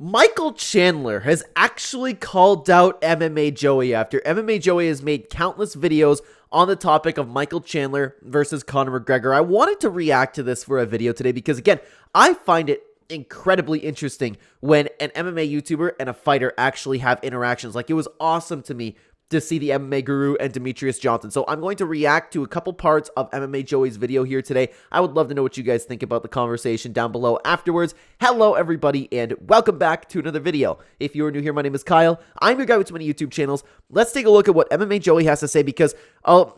Michael Chandler has actually called out MMA Joey after MMA Joey has made countless videos on the topic of Michael Chandler versus Conor McGregor. I wanted to react to this for a video today because, again, I find it incredibly interesting when an MMA YouTuber and a fighter actually have interactions. Like, it was awesome to me to see the MMA Guru and Demetrius Johnson. So I'm going to react to a couple parts of MMA Joey's video here today. I would love to know what you guys think about the conversation down below afterwards. Hello everybody and welcome back to another video. If you are new here, my name is Kyle. I'm your guy with too many YouTube channels. Let's take a look at what MMA Joey has to say because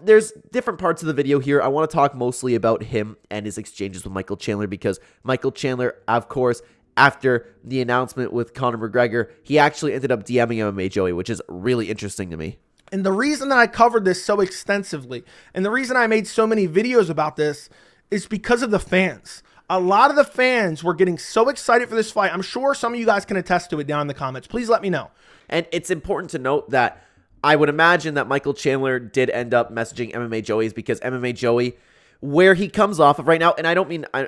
there's different parts of the video here. I want to talk mostly about him and his exchanges with Michael Chandler because Michael Chandler, of course, after the announcement with Conor McGregor, he actually ended up DMing MMA Joey, which is really interesting to me. And the reason that I covered this so extensively, and the reason I made so many videos about this, is because of the fans. A lot of the fans were getting so excited for this fight. I'm sure some of you guys can attest to it down in the comments. Please let me know. And it's important to note that I would imagine that Michael Chandler did end up messaging MMA Joey's because MMA Joey, where he comes off of right now, and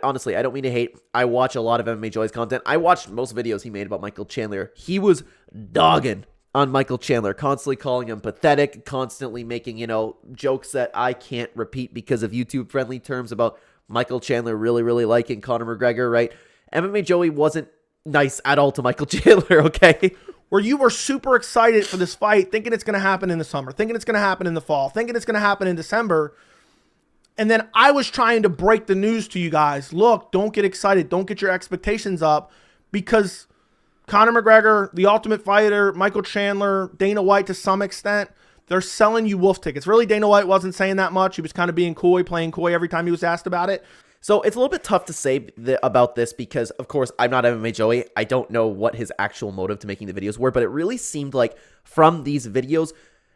honestly, I don't mean to hate. I watch a lot of MMA Joey's content. I watched most videos he made about Michael Chandler. He was dogging on Michael Chandler, constantly calling him pathetic, constantly making, jokes that I can't repeat because of YouTube-friendly terms about Michael Chandler really liking Conor McGregor, right? MMA Joey wasn't nice at all to Michael Chandler, okay? Where you were super excited for this fight, thinking it's going to happen in the summer, thinking it's going to happen in the fall, thinking it's going to happen in December. And then I was trying to break the news to you guys. Look, don't get excited. Don't get your expectations up because Conor McGregor, The Ultimate Fighter, Michael Chandler, Dana White to some extent, they're selling you wolf tickets. Really, Dana White wasn't saying that much. He was kind of being coy, playing coy every time he was asked about it. So it's a little bit tough to say about this because, of course, I'm not MMA Joey. I don't know what his actual motive to making the videos were, but it really seemed like from these videos,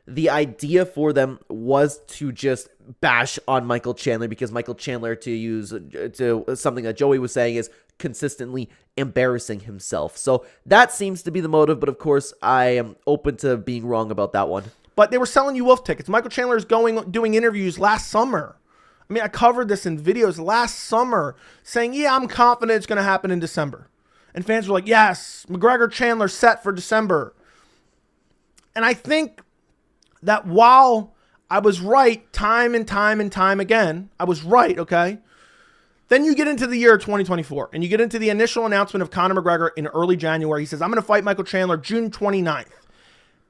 the idea for them was to just bash on Michael Chandler because Michael Chandler, to something that Joey was saying, is consistently embarrassing himself. So that seems to be the motive, but of course, I am open to being wrong about that one. But they were selling you wolf tickets. Michael Chandler is doing interviews last summer. I mean, I covered this in videos last summer saying, yeah, I'm confident it's going to happen in December. And fans were like, yes, McGregor Chandler set for December. And I think that while I was right time and time again, I was right, okay? Then you get into the year 2024, and you get into the initial announcement of Conor McGregor in early January. He says, I'm going to fight Michael Chandler June 29th.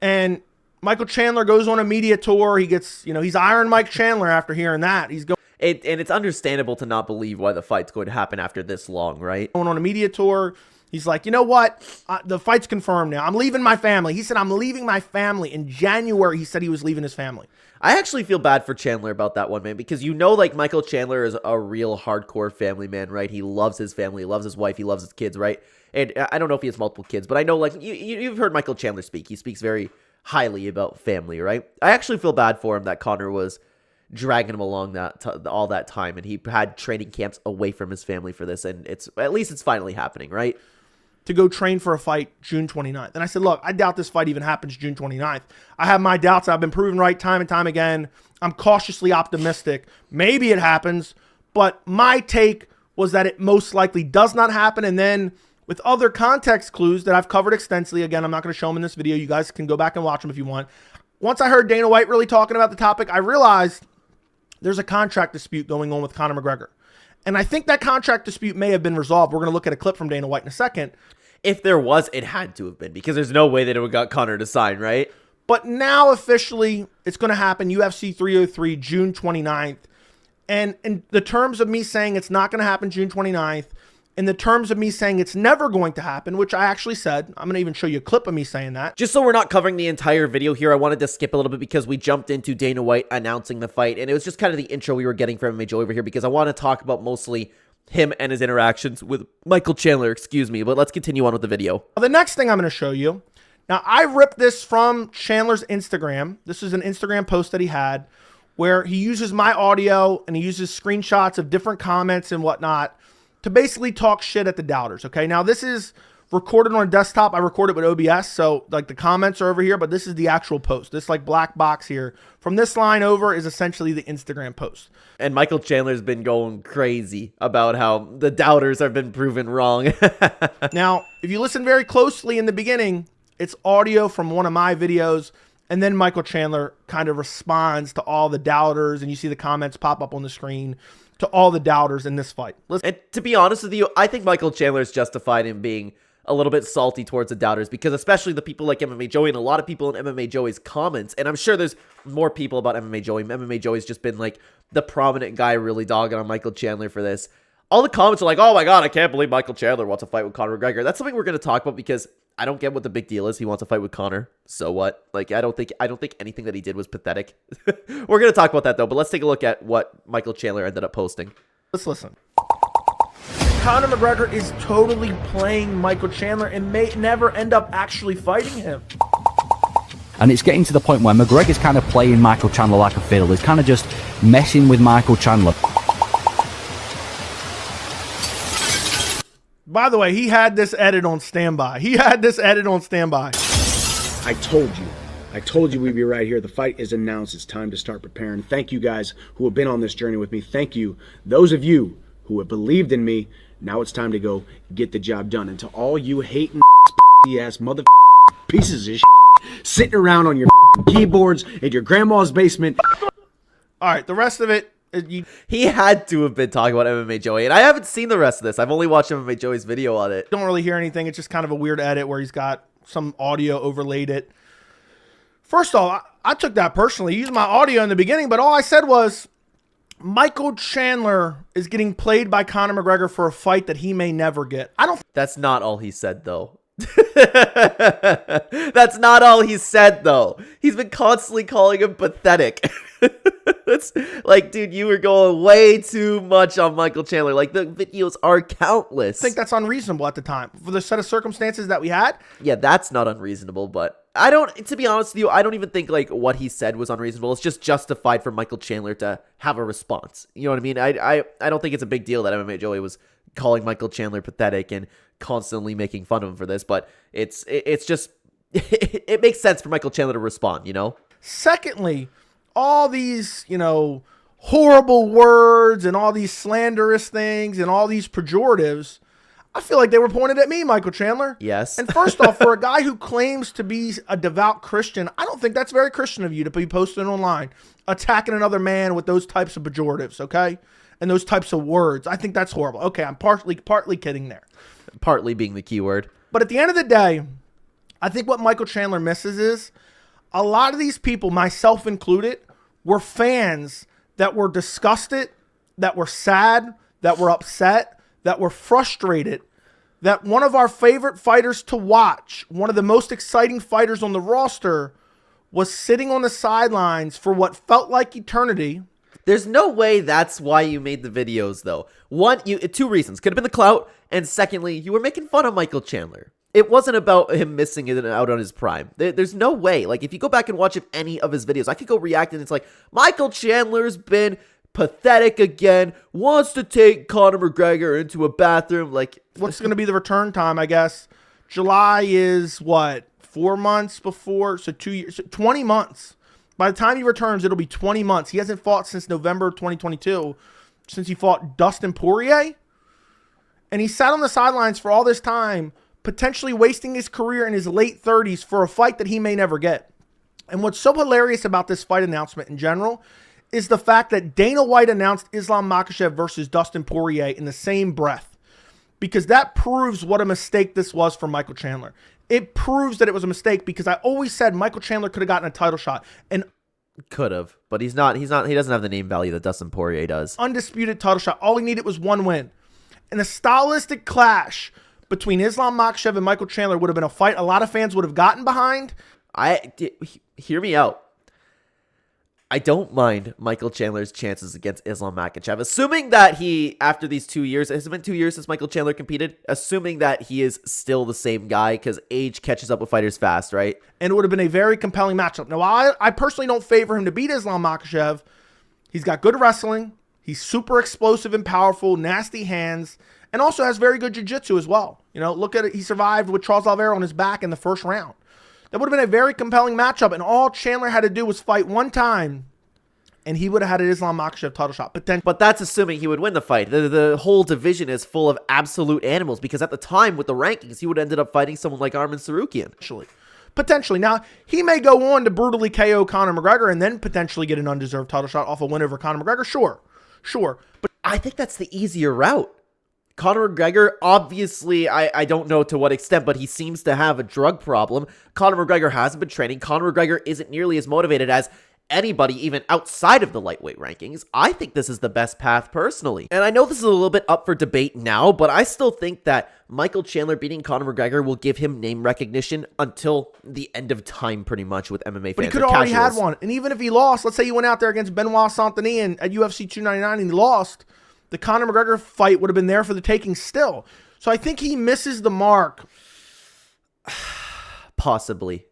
And Michael Chandler goes on a media tour. He gets, he's Iron Mike Chandler after hearing that. He's going. And it's understandable to not believe why the fight's going to happen after this long, right? Going on a media tour. He's like, you know what? The fight's confirmed now. I'm leaving my family. He said, I'm leaving my family. In January, he said he was leaving his family. I actually feel bad for Chandler about that one, man, because like Michael Chandler is a real hardcore family man, right? He loves his family, he loves his wife, he loves his kids, right? And I don't know if he has multiple kids, but I know, like, you've heard Michael Chandler speak. He speaks very highly about family, right? I actually feel bad for him that Conor was dragging him along all that time, and he had training camps away from his family for this, and at least it's finally happening, right? To go train for a fight June 29th. And I said, look, I doubt this fight even happens June 29th. I have my doubts. I've been proven right time and time again. I'm cautiously optimistic. Maybe it happens, but my take was that it most likely does not happen. And then with other context clues that I've covered extensively, again, I'm not going to show them in this video. You guys can go back and watch them if you want. Once I heard Dana White really talking about the topic, I realized there's a contract dispute going on with Conor McGregor. And I think that contract dispute may have been resolved. We're going to look at a clip from Dana White in a second. If there was, it had to have been because there's no way that it would got Conor to sign, right? But now officially, it's going to happen UFC 303 June 29th. And in the terms of me saying it's not going to happen June 29th, in the terms of me saying it's never going to happen, which I actually said, I'm going to even show you a clip of me saying that. Just so we're not covering the entire video here, I wanted to skip a little bit because we jumped into Dana White announcing the fight. And it was just kind of the intro we were getting from MMA Joey over here because I want to talk about mostly him and his interactions with Michael Chandler, but let's continue on with the video. The next thing I'm going to show you, now I ripped this from Chandler's Instagram. This is an Instagram post that he had where he uses my audio and he uses screenshots of different comments and whatnot to basically talk shit at the doubters, okay? Now this is recorded on a desktop. I record it with OBS, so like the comments are over here, but this is the actual post. This like black box here. From this line over is essentially the Instagram post. And Michael Chandler's been going crazy about how the doubters have been proven wrong. Now, if you listen very closely in the beginning, it's audio from one of my videos, and then Michael Chandler kind of responds to all the doubters, and you see the comments pop up on the screen to all the doubters in this fight. And to be honest with you, I think Michael Chandler is justified in being a little bit salty towards the doubters, because especially the people like MMA Joey and a lot of people in MMA Joey's comments, and I'm sure there's more people about MMA Joey. MMA Joey's just been like the prominent guy really dogging on Michael Chandler for this. All the comments are like, oh my God, I can't believe Michael Chandler wants to fight with Conor McGregor. That's something we're going to talk about, because I don't get what the big deal is. He wants to fight with Conor. So what? Like, I don't think anything that he did was pathetic. We're going to talk about that though, but let's take a look at what Michael Chandler ended up posting. Let's listen. Conor McGregor is totally playing Michael Chandler and may never end up actually fighting him. And it's getting to the point where McGregor's kind of playing Michael Chandler like a fiddle. He's kind of just messing with Michael Chandler. By the way, he had this edit on standby. I told you we'd be right here. The fight is announced. It's time to start preparing. Thank you guys who have been on this journey with me. Thank you, those of you who have believed in me. Now it's time to go get the job done. And to all you hating ass mother pieces of shit sitting around on your keyboards in your grandma's basement. All right, the rest of it. He had to have been talking about MMA Joey, and I haven't seen the rest of this. I've only watched MMA Joey's video on it. Don't really hear anything. It's just kind of a weird edit where he's got some audio overlaid it. First off, I took that personally. He used my audio in the beginning, but all I said was Michael Chandler is getting played by Conor McGregor for a fight that he may never get. That's not all he said, though. That's not all he said, though. He's been constantly calling him pathetic. It's like, dude, you were going way too much on Michael Chandler. Like, the videos are countless. I think that's unreasonable at the time for the set of circumstances that we had. Yeah, that's not unreasonable, but I don't, to be honest with you, I don't even think like what he said was unreasonable. It's just justified for Michael Chandler to have a response. You know what I mean? I don't think it's a big deal that MMA Joey was calling Michael Chandler pathetic and constantly making fun of him for this, but it's just it makes sense for Michael Chandler to respond, you know? Secondly, all these, horrible words and all these slanderous things and all these pejoratives, I feel like they were pointed at me, Michael Chandler. Yes. And first off, for a guy who claims to be a devout Christian, I don't think that's very Christian of you to be posting online, attacking another man with those types of pejoratives, okay? And those types of words. I think that's horrible. Okay, I'm partly kidding there. Partly being the key word. But at the end of the day, I think what Michael Chandler misses is a lot of these people, myself included, were fans that were disgusted, that were sad, that were upset, that were frustrated, that one of our favorite fighters to watch, one of the most exciting fighters on the roster, was sitting on the sidelines for what felt like eternity. There's no way that's why you made the videos, though. One, two reasons. Could have been the clout, and secondly, you were making fun of Michael Chandler. It wasn't about him missing it out on his prime. There's no way. Like, if you go back and watch any of his videos, I could go react, and it's like, Michael Chandler's been pathetic again, wants to take Conor McGregor into a bathroom. Like, what's going to be the return time, I guess? July is, what, 4 months before? So 2 years, 20 months. By the time he returns, it'll be 20 months. He hasn't fought since November 2022, since he fought Dustin Poirier. And he sat on the sidelines for all this time, potentially wasting his career in his late 30s for a fight that he may never get. And what's so hilarious about this fight announcement in general is the fact that Dana White announced Islam Makhachev versus Dustin Poirier in the same breath, because that proves what a mistake this was for Michael Chandler. It proves that it was a mistake, because I always said Michael Chandler could have gotten a title shot. And could have, but he doesn't have the name value that Dustin Poirier does. Undisputed title shot. All he needed was one win. And a stylistic clash between Islam Makhachev and Michael Chandler would have been a fight a lot of fans would have gotten behind. Hear me out. I don't mind Michael Chandler's chances against Islam Makhachev, assuming that he, after these 2 years, has it been 2 years since Michael Chandler competed? Assuming that he is still the same guy, because age catches up with fighters fast, right? And it would have been a very compelling matchup. Now, I personally don't favor him to beat Islam Makhachev. He's got good wrestling. He's super explosive and powerful, nasty hands. And and also has very good jiu-jitsu as well. You know, look at it. He survived with Charles Oliveira on his back in the first round. That would have been a very compelling matchup, and all Chandler had to do was fight one time, and he would have had an Islam Makhachev title shot. But that's assuming he would win the fight. The whole division is full of absolute animals, because at the time with the rankings, he would have ended up fighting someone like Arman Sarukian. Potentially. Now, he may go on to brutally KO Conor McGregor and then potentially get an undeserved title shot off a win over Conor McGregor. Sure. But I think that's the easier route. Conor McGregor, obviously, I don't know to what extent, but he seems to have a drug problem. Conor McGregor hasn't been training. Conor McGregor isn't nearly as motivated as anybody, even outside of the lightweight rankings. I think this is the best path personally. And I know this is a little bit up for debate now, but I still think that Michael Chandler beating Conor McGregor will give him name recognition until the end of time, pretty much, with MMA fans. But he could have already had one. And even if he lost, let's say he went out there against Benoit Saint-Denis at UFC 299 and he lost, the Conor McGregor fight would have been there for the taking still. So I think he misses the mark. Possibly.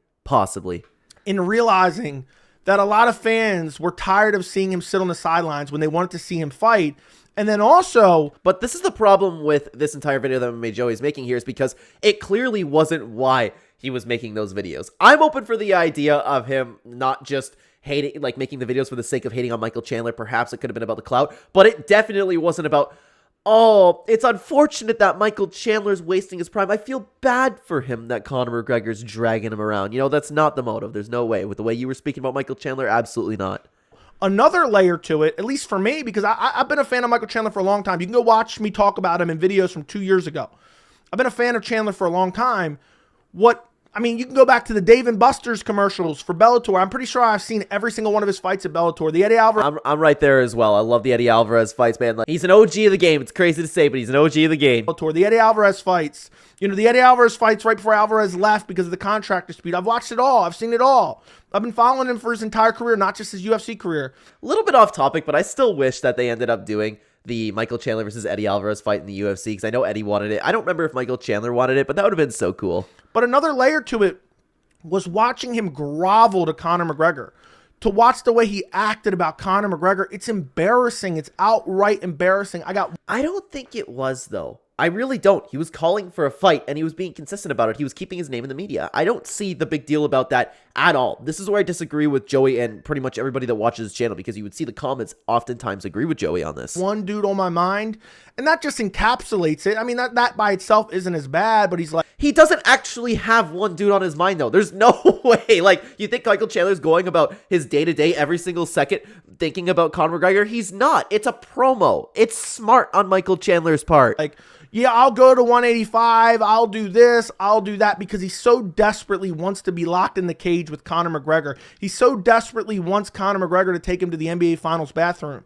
In realizing that a lot of fans were tired of seeing him sit on the sidelines when they wanted to see him fight. And then also... But this is the problem with this entire video that MMA Joey is making here, is because it clearly wasn't why he was making those videos. I'm open for the idea of him not just hating, like making the videos for the sake of hating on Michael Chandler. Perhaps it could have been about the clout, but it definitely wasn't about, oh, it's unfortunate that Michael Chandler's wasting his prime. I feel bad for him that Conor McGregor's dragging him around. You know, that's not the motive. There's no way. With the way you were speaking about Michael Chandler, absolutely not. Another layer to it, at least for me, because I've been a fan of Michael Chandler for a long time. You can go watch me talk about him in videos from 2 years ago. I've been a fan of Chandler for a long time. You can go back to the Dave and Buster's commercials for Bellator. I'm pretty sure I've seen every single one of his fights at Bellator. The Eddie Alvarez. I'm right there as well. I love the Eddie Alvarez fights, man. Like, he's an OG of the game. It's crazy to say, but he's an OG of the game. The Eddie Alvarez fights. You know, the Eddie Alvarez fights right before Alvarez left because of the contract dispute. I've watched it all. I've seen it all. I've been following him for his entire career, not just his UFC career. A little bit off topic, but I still wish that they ended up doing the Michael Chandler versus Eddie Alvarez fight in the UFC, because I know Eddie wanted it. I don't remember if Michael Chandler wanted it, but that would have been so cool. But another layer to it was watching him grovel to Conor McGregor. To watch the way he acted about Conor McGregor, it's embarrassing. It's outright embarrassing. I don't think it was, though. I really don't. He was calling for a fight, and he was being consistent about it. He was keeping his name in the media. I don't see the big deal about that at all. This is where I disagree with Joey and pretty much everybody that watches his channel, because you would see the comments oftentimes agree with Joey on this. One dude on my mind, and that just encapsulates it. I mean, that by itself isn't as bad, but he's like... He doesn't actually have one dude on his mind, though. There's no way. Like, you think Michael Chandler's going about his day-to-day every single second thinking about Conor McGregor? He's not. It's a promo. It's smart on Michael Chandler's part. Like, yeah, I'll go to 185, I'll do this, I'll do that, because he so desperately wants to be locked in the cage with Conor McGregor. He so desperately wants Conor McGregor to take him to the NBA Finals bathroom.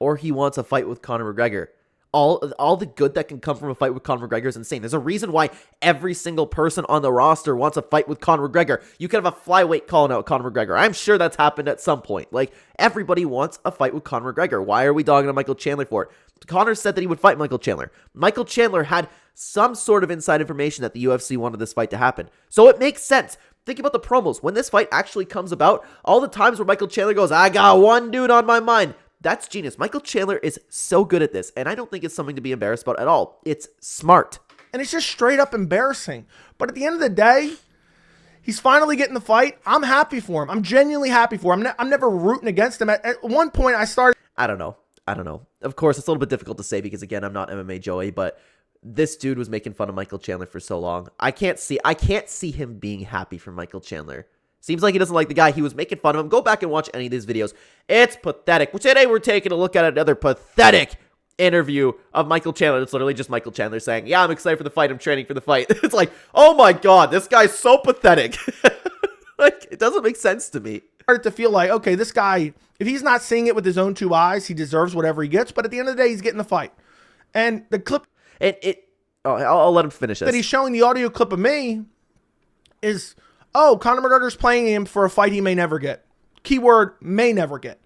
Or he wants a fight with Conor McGregor. All the good that can come from a fight with Conor McGregor is insane. There's a reason why every single person on the roster wants a fight with Conor McGregor. You could have a flyweight calling out Conor McGregor. I'm sure that's happened at some point. Like, everybody wants a fight with Conor McGregor. Why are we dogging on Michael Chandler for it? Conor said that he would fight Michael Chandler. Michael Chandler had some sort of inside information that the UFC wanted this fight to happen. So it makes sense. Think about the promos. When this fight actually comes about, all the times where Michael Chandler goes, I got one dude on my mind. That's genius. Michael Chandler is so good at this, and I don't think it's something to be embarrassed about at all. It's smart. And it's just straight up embarrassing. But at the end of the day, he's finally getting the fight. I'm happy for him. I'm genuinely happy for him. I'm never rooting against him. At one point, I started... I don't know. Of course, it's a little bit difficult to say because, again, I'm not MMA Joey, but this dude was making fun of Michael Chandler for so long. I can't see him being happy for Michael Chandler. Seems like he doesn't like the guy. He was making fun of him. Go back and watch any of these videos. It's pathetic. Today we're taking a look at another pathetic interview of Michael Chandler. It's literally just Michael Chandler saying, yeah, I'm excited for the fight. I'm training for the fight. It's like, oh my God, this guy's so pathetic. Like, it doesn't make sense to me. Started to feel like, okay, this guy, if he's not seeing it with his own two eyes, he deserves whatever he gets. But at the end of the day, he's getting the fight. And the clip... I'll let him finish this. That he's showing the audio clip of me is... Oh, Conor McGregor's playing him for a fight he may never get. Keyword, may never get.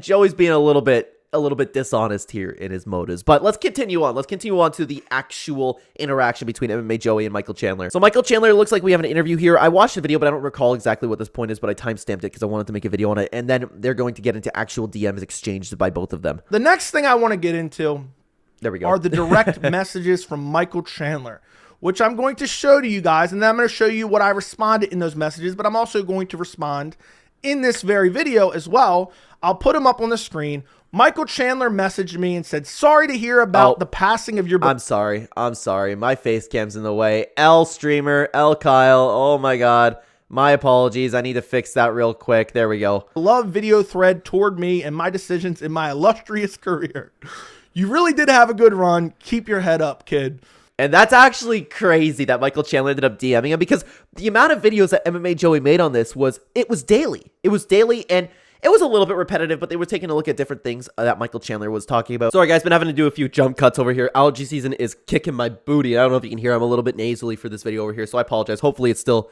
Joey's being a little bit dishonest here in his motives. But let's continue on. Let's continue on to the actual interaction between MMA Joey and Michael Chandler. So Michael Chandler, looks like we have an interview here. I watched the video, but I don't recall exactly what this point is, but I timestamped it because I wanted to make a video on it. And then they're going to get into actual DMs exchanged by both of them. The next thing I want to get into There we go. are the direct messages from Michael Chandler, which I'm going to show to you guys, and then I'm going to show you what I responded in those messages, but I'm also going to respond in this very video as well. I'll put them up on the screen. Michael Chandler messaged me and said, sorry to hear about the passing of your... I'm sorry. My face cam's in the way. L streamer, L Kyle. Oh my God. My apologies. I need to fix that real quick. There we go. Love video thread toward me and my decisions in my illustrious career. You really did have a good run. Keep your head up, kid. And that's actually crazy that Michael Chandler ended up DMing him, because the amount of videos that MMA Joey made on this was daily. It was daily, and it was a little bit repetitive, but they were taking a look at different things that Michael Chandler was talking about. Sorry guys, been having to do a few jump cuts over here. Allergy season is kicking my booty. I don't know if you can hear, I'm a little bit nasally for this video over here, so I apologize. Hopefully it's still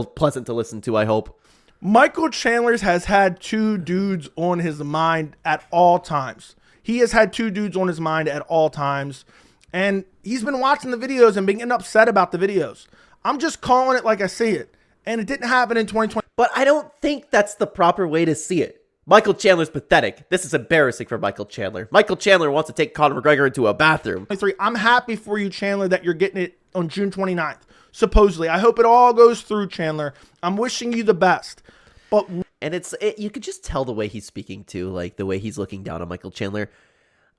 pleasant to listen to, I hope. Michael Chandler has had two dudes on his mind at all times. He has had two dudes on his mind at all times. And he's been watching the videos and being upset about the videos. I'm just calling it like I see it. And it didn't happen in 2020. But I don't think that's the proper way to see it. Michael Chandler's pathetic. This is embarrassing for Michael Chandler. Michael Chandler wants to take Conor McGregor into a bathroom. I'm happy for you, Chandler, that you're getting it on June 29th. Supposedly. I hope it all goes through, Chandler. I'm wishing you the best. And you could just tell the way he's speaking too, like the way he's looking down on Michael Chandler.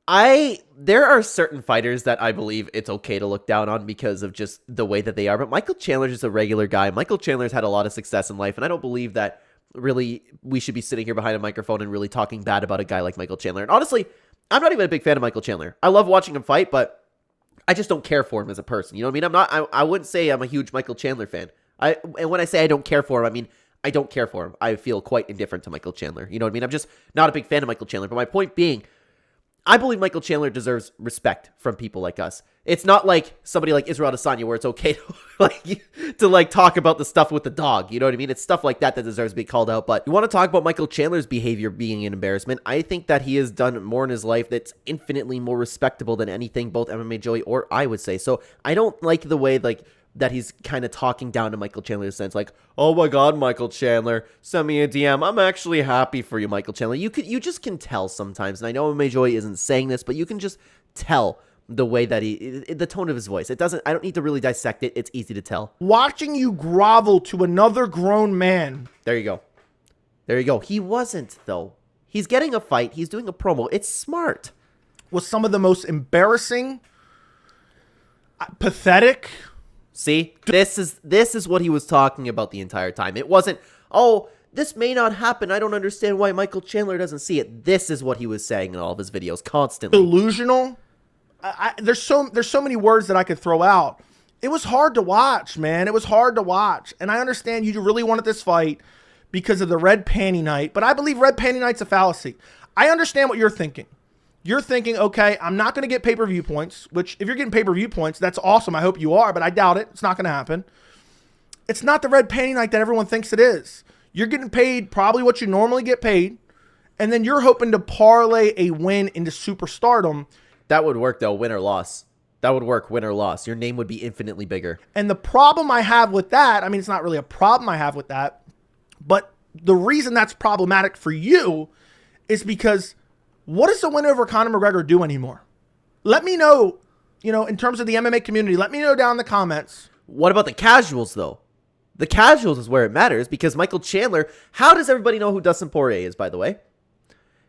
There are certain fighters that I believe it's okay to look down on because of just the way that they are, but Michael Chandler's just a regular guy. Michael Chandler's had a lot of success in life, and I don't believe that really we should be sitting here behind a microphone and really talking bad about a guy like Michael Chandler. And honestly, I'm not even a big fan of Michael Chandler. I love watching him fight, but I just don't care for him as a person. You know what I mean? I wouldn't say I'm a huge Michael Chandler fan. And when I say I don't care for him, I mean I don't care for him. I feel quite indifferent to Michael Chandler. You know what I mean? I'm just not a big fan of Michael Chandler. But my point being, I believe Michael Chandler deserves respect from people like us. It's not like somebody like Israel Adesanya where it's okay to talk about the stuff with the dog. You know what I mean? It's stuff like that that deserves to be called out. But you want to talk about Michael Chandler's behavior being an embarrassment? I think that he has done more in his life that's infinitely more respectable than anything both MMA Joey or I would say. So I don't like the way that he's kind of talking down to Michael Chandler's sense, like, oh my God, Michael Chandler, send me a DM. I'm actually happy for you, Michael Chandler. You just can tell sometimes, and I know MMA Joey isn't saying this, but you can just tell the way that the tone of his voice. I don't need to really dissect it. It's easy to tell. Watching you grovel to another grown man. There you go. He wasn't, though. He's getting a fight. He's doing a promo. It's smart. Was some of the most embarrassing, pathetic. See, this is what he was talking about the entire time. It wasn't, oh, this may not happen. I don't understand why Michael Chandler doesn't see it. This is what he was saying in all of his videos constantly. Delusional. There's so many words that I could throw out. It was hard to watch, man. It was hard to watch. And I understand you really wanted this fight because of the red panty night, but I believe red panty night's a fallacy. I understand what you're thinking. You're thinking, okay, I'm not going to get pay-per-view points, which if you're getting pay-per-view points, that's awesome. I hope you are, but I doubt it. It's not going to happen. It's not the red panty night that everyone thinks it is. You're getting paid probably what you normally get paid, and then you're hoping to parlay a win into superstardom. That would work, though, win or loss. That would work, win or loss. Your name would be infinitely bigger. And the problem I have with that, I mean, it's not really a problem I have with that, but the reason that's problematic for you is because what does the win over Conor McGregor do anymore? Let me know, in terms of the MMA community, let me know down in the comments. What about the casuals, though? The casuals is where it matters because Michael Chandler, how does everybody know who Dustin Poirier is, by the way?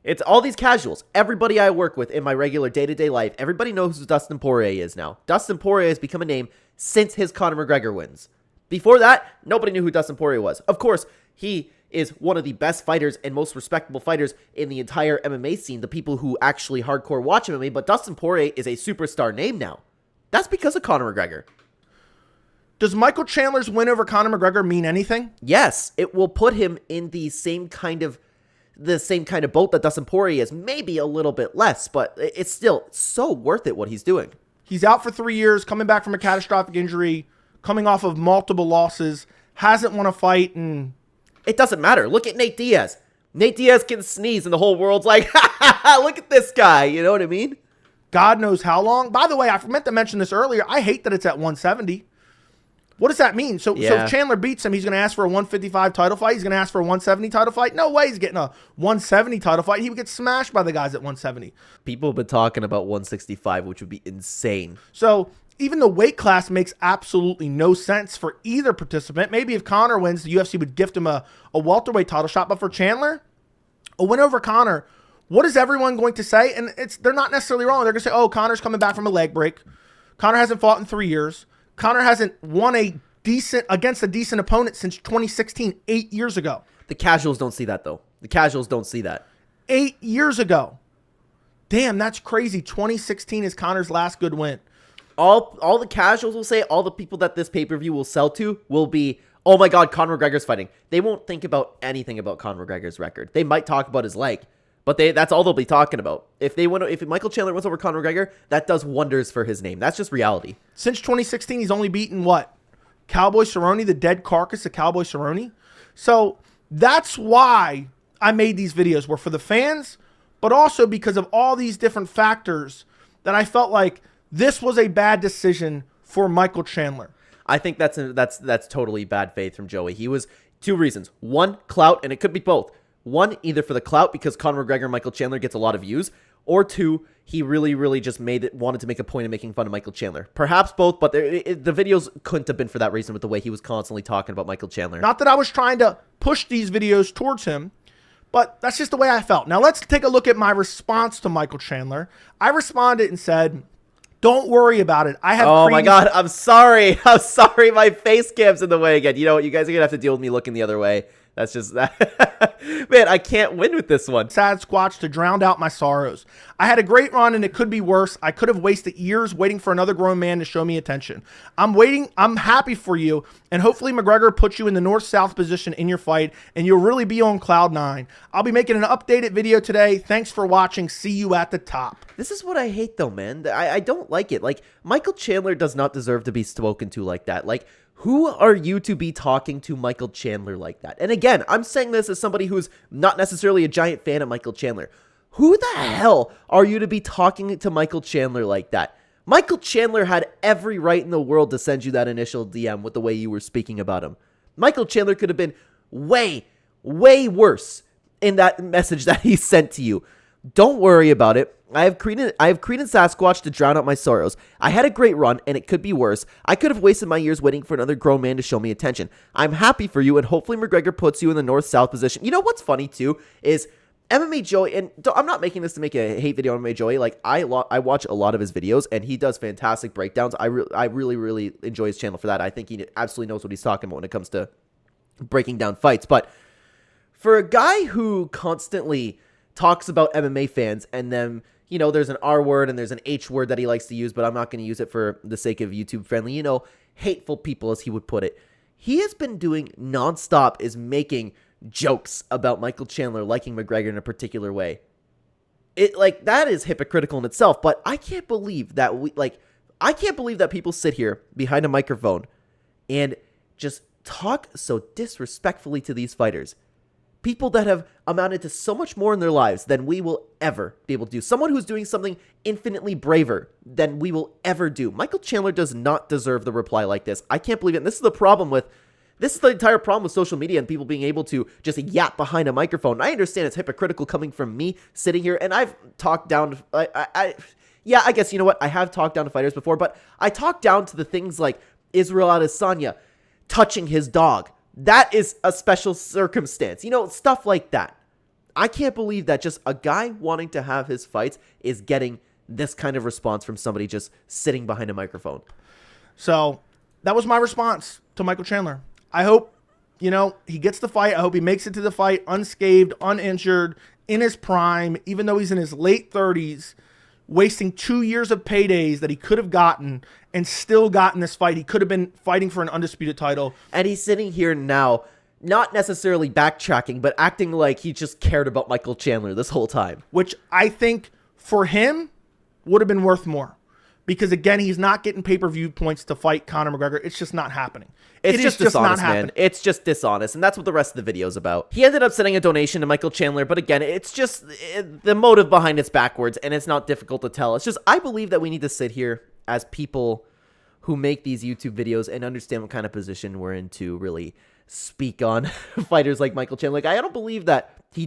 It's all these casuals. Everybody I work with in my regular day-to-day life, everybody knows who Dustin Poirier is now. Dustin Poirier has become a name since his Conor McGregor wins. Before that, nobody knew who Dustin Poirier was. Of course, he is one of the best fighters and most respectable fighters in the entire MMA scene, the people who actually hardcore watch MMA, but Dustin Poirier is a superstar name now. That's because of Conor McGregor. Does Michael Chandler's win over Conor McGregor mean anything? Yes, it will put him in the same kind of boat that Dustin Poirier is, maybe a little bit less, but it's still so worth it what he's doing. He's out for 3 years, coming back from a catastrophic injury, coming off of multiple losses, hasn't won a fight, and it doesn't matter. Look at Nate Diaz. Nate Diaz can sneeze and the whole world's like, ha ha ha, look at this guy. You know what I mean? God knows how long. By the way, I meant to mention this earlier. I hate that it's at 170. What does that mean? So Yeah. if Chandler beats him, he's going to ask for a 155 title fight. He's going to ask for a 170 title fight. No way he's getting a 170 title fight. He would get smashed by the guys at 170. People have been talking about 165, which would be insane. So even the weight class makes absolutely no sense for either participant. Maybe if Conor wins, the UFC would gift him a welterweight title shot. But for Chandler, a win over Conor, what is everyone going to say? And they're not necessarily wrong. They're going to say, oh, Conor's coming back from a leg break. Conor hasn't fought in 3 years. Conor hasn't won against a decent opponent since 2016, 8 years ago. The casuals don't see that, though. The casuals don't see that. 8 years ago. Damn, that's crazy. 2016 is Conor's last good win. All the casuals will say, all the people that this pay-per-view will sell to will be, oh my God, Conor McGregor's fighting. They won't think about anything about Conor McGregor's record. They might talk about his leg, but that's all they'll be talking about. If Michael Chandler wins over Conor McGregor, that does wonders for his name. That's just reality. Since 2016, he's only beaten what? Cowboy Cerrone, the dead carcass of Cowboy Cerrone. So that's why I made these videos, were for the fans, but also because of all these different factors that I felt like this was a bad decision for Michael Chandler. I think that's totally bad faith from Joey. He was two reasons. One, clout, and it could be both. One, either for the clout because Conor McGregor and Michael Chandler gets a lot of views, or two, he really just wanted to make a point of making fun of Michael Chandler. Perhaps both, but the videos couldn't have been for that reason with the way he was constantly talking about Michael Chandler. Not that I was trying to push these videos towards him, but that's just the way I felt. Now let's take a look at my response to Michael Chandler. I responded and said, don't worry about it. I have Oh my God, I'm sorry. I'm sorry. My face cam's in the way again. You know what? You guys are going to have to deal with me looking the other way. That's just that. Man, I can't win with this one. Sad squatch to drown out my sorrows. I had a great run and it could be worse. I could have wasted years waiting for another grown man to show me attention. I'm waiting. I'm happy for you. And hopefully McGregor puts you in the north-south position in your fight and you'll really be on cloud nine. I'll be making an updated video today. Thanks for watching. See you at the top. This is what I hate though, man. I don't like it. Like, Michael Chandler does not deserve to be spoken to like that. Like, who are you to be talking to Michael Chandler like that? And again, I'm saying this as somebody who's not necessarily a giant fan of Michael Chandler. Who the hell are you to be talking to Michael Chandler like that? Michael Chandler had every right in the world to send you that initial DM with the way you were speaking about him. Michael Chandler could have been way worse in that message that he sent to you. Don't worry about it. I have Creed and Sasquatch to drown out my sorrows. I had a great run, and it could be worse. I could have wasted my years waiting for another grown man to show me attention. I'm happy for you, and hopefully McGregor puts you in the north-south position. You know what's funny, too, is MMA Joey, and I'm not making this to make a hate video on MMA Joey. Like, I watch a lot of his videos, and he does fantastic breakdowns. I really enjoy his channel for that. I think he absolutely knows what he's talking about when it comes to breaking down fights. But for a guy who constantly talks about MMA fans and then, you know, there's an R word and there's an H word that he likes to use, but I'm not going to use it for the sake of YouTube friendly, you know, hateful people as he would put it. He has been doing nonstop is making jokes about Michael Chandler liking McGregor in a particular way. It like that is hypocritical in itself, but I can't believe that I can't believe that people sit here behind a microphone and just talk so disrespectfully to these fighters. People that have amounted to so much more in their lives than we will ever be able to do. Someone who's doing something infinitely braver than we will ever do. Michael Chandler does not deserve the reply like this. I can't believe it. And this is the entire problem with social media and people being able to just yap behind a microphone. I understand it's hypocritical coming from me sitting here, and I've talked down to, yeah, I guess, you know what? I have talked down to fighters before, but I talked down to the things like Israel Adesanya touching his dog. That is a special circumstance. You know, stuff like that. I can't believe that just a guy wanting to have his fights is getting this kind of response from somebody just sitting behind a microphone. So that was my response to Michael Chandler. I hope, you know, he gets the fight. I hope he makes it to the fight unscathed, uninjured, in his prime, even though he's in his late 30s, wasting 2 years of paydays that he could have gotten and still gotten this fight. He could have been fighting for an undisputed title. And he's sitting here now, not necessarily backtracking, but acting like he just cared about Michael Chandler this whole time. Which I think for him would have been worth more. Because again, he's not getting pay-per-view points to fight Conor McGregor. It's just not happening. It's just dishonest, man. It's just dishonest, and that's what the rest of the video is about. He ended up sending a donation to Michael Chandler, but again, it's just the motive behind it's backwards, and it's not difficult to tell. It's just I believe that we need to sit here as people who make these YouTube videos and understand what kind of position we're in to really speak on fighters like Michael Chandler. Like, I don't believe that he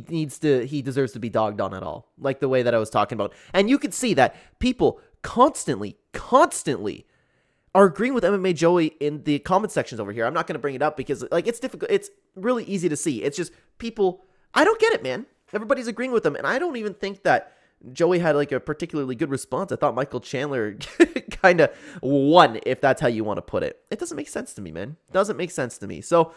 deserves to be dogged on at all, like the way that I was talking about. And you can see that people constantly are agreeing with MMA Joey in the comment sections over here. I'm not going to bring it up because, like, it's difficult. It's really easy to see. It's just people, I don't get it, man. Everybody's agreeing with them, and I don't even think that Joey had, like, a particularly good response. I thought Michael Chandler kind of won, if that's how you want to put it. It doesn't make sense to me, man. It doesn't make sense to me. So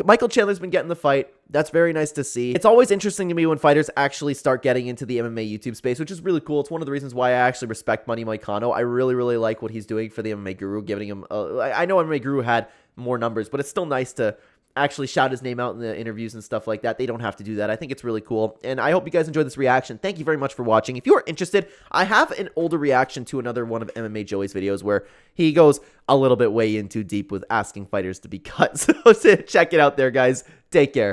Michael Chandler's been getting the fight. That's very nice to see. It's always interesting to me when fighters actually start getting into the MMA YouTube space, which is really cool. It's one of the reasons why I actually respect Money Mike Kano. I really like what he's doing for the MMA Guru, giving him I know MMA Guru had more numbers, but it's still nice to actually shout his name out in the interviews and stuff like that. They don't have to do that. I think it's really cool, and I hope you guys enjoyed this reaction. Thank you very much for watching. If you are interested, I have an older reaction to another one of MMA Joey's videos where he goes a little bit way in too deep with asking fighters to be cut. So check it out there, guys. Take care.